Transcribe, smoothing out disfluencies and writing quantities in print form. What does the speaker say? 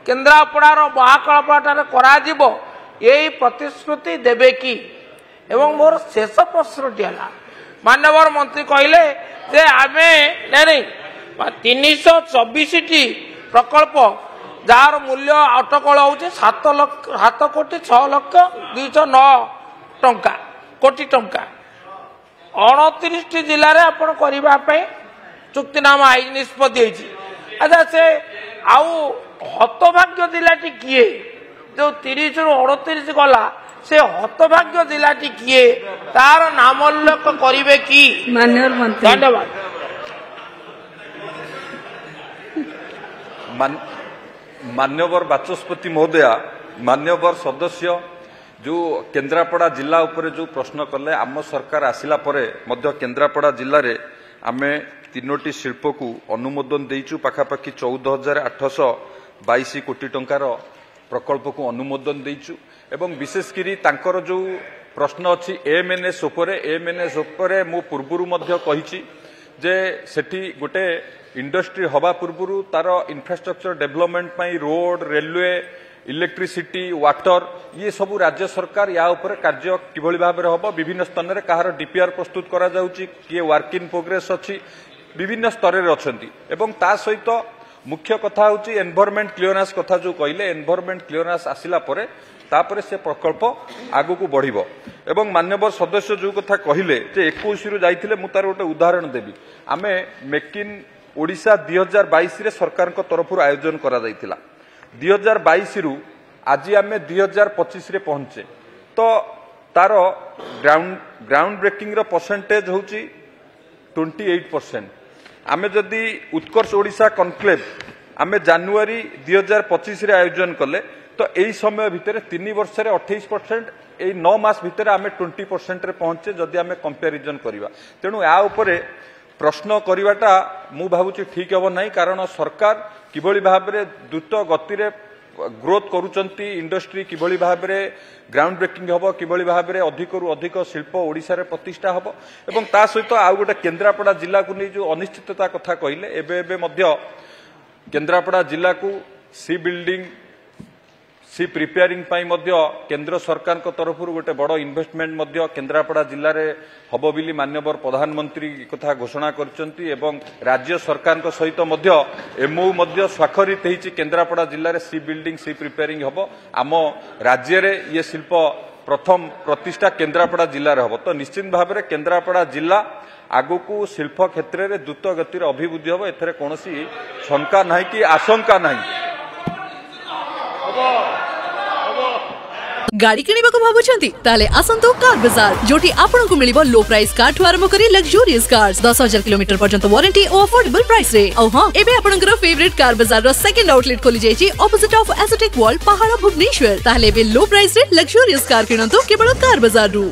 केन्द्रापड़ार महाकल्पनाटार कराजिब यही प्रतिश्रुति देवे कि एवं मोर शेष प्रश्नटी है माननीय मंत्री कहले जे आमे नहीं 324 प्रकल्प जार मूल्य अटकल हो 7 कोटी 6 लक्ष 209 टंका कोटी टंका 29 जिले में आपण करने चुक्तिनामा आई निष्पत्ति अच्छा से आउ हतभाग्य जिलाटी किए जो 30 रु 29 गला से हतभाग्य जिलाटी किए तार नाम उल्लेख करेंगे कि माननीय मंत्री धन्यवाद मान्यवर बाचस्पति महोदया मान्यवर सदस्य जो केन्द्रापड़ा जिला उपरे जो प्रश्न कले आम सरकार आसिला परे मध्य केन्द्रापड़ा जिले में आमे 3टी शिल्प को अनुमोदन देइचु पाखापाखि 14,822 कोटी टंकार प्रकल्प को अनुमोदन देइचु एवं विशेषकर तांकर जो प्रश्न अच्छी एएमएनएस उपरे मु पूर्वरु मध्य कहिछि जे सेठी गोटे इंडस्ट्री हवा पूर्वरु तार इंफ्रास्ट्रक्चर डेवलपमेंट पाई रोड रेलवे इलेक्ट्रिसिटी वाटर ये सबू राज्य सरकार या उपरे कार्य किभली भाव में हम विभिन्न स्तर में कहार डीपीआर प्रस्तुत करा जाउची किए वर्क इन प्रोग्रेस अच्छी विभिन्न स्तर में अच्छी एवं ता सहित मुख्य कथा होची एनवायरनमेंट क्लियरेंस कथा जो कहले एनवायरनमेंट क्लियरेंस आसिला परे तापरे से प्रकल्प आगु को बढ़िबो एवं मान्यवर सदस्य जो कथा कहले जे 21 रु जाइथिले मु तार गोटे उदाहरण देबी आमे मेक इन ओडिशा 2022 रे सरकार को तरफ आयोजन करा जाइथिला 2022 रु आज आमे 2025 रे पहुंचे तो तार ग्राउंड ब्रेकिंग रो परसेंटेज होची 28%। आमे जदि उत्कर्ष ओडिशा कनक्लेव आमे जनवरी 2025 रे आयोजन कले तो यही समय भितर 3 वर्ष रे 28% यही 9 मास भितर आमे 20% रे पहुंचे जदि आमे कंपैरिजन करिवा तेणु या उपरे प्रश्न करिवाटा मु भाबुची ठीक हबो नाही कारण सरकार किभली भाव में द्रुत गति रे ग्रोथ करूचंती इंडस्ट्री किभली भाव में ग्राउंड ब्रेकिंग हबो किभली भाव में अधिक रु अधिक शिल्प ओडिशा रे प्रतिष्ठा हबो एवं ता सहित आउ गोटे केन्द्रापड़ा जिला को नहीं जो अनिश्चितता कथा कहले एबे मध्य केन्द्रापड़ा जिला को सी बिल्डिंग सी प्रिपेयरिंग पाई मध्य केंद्र सरकार को तरफ गोटे बड़ इन्वेस्टमेंट मध्य केन्द्रापड़ा जिले में हबो बिली मान्यवर प्रधानमंत्री कथा घोषणा करचंती एवं राज्य सरकार को सहित मध्य एमओयू मध्य स्वाक्षरित होईची केन्द्रापड़ा जिले में सी बिल्डिंग सी प्रिपेयरिंग हबो आम राज्य रे ये शिल्प प्रथम प्रतिष्ठा केन्द्रापड़ा जिले में हबो तो निश्चित भाव में केन्द्रापड़ा जिला आगु को शिल्प क्षेत्र में द्रुत गति अभिवृद्धि हम एथरे कौनसी शंका नहीं कि आशंका नहीं। गाड़ी किनिबा को भाबुछंती ताले आसंतो कार बाजार जोटी आपन को मिलिबो लो प्राइस कार ठु आरंभ करी लग्जरियस कार्स 10,000 किलोमीटर पर्यंत वारंटी और अफोर्डेबल प्राइस रे औ हां एबे आपनकर फेवरेट कार बाजार रो सेकंड आउटलेट खोली जाईची ऑपोजिट ऑफ एसोटेक वॉल पहाड़ भुवनेश्वर ताले बे लो प्राइस रे लग्जरियस कार किनंतो केवल कार बाजार रु।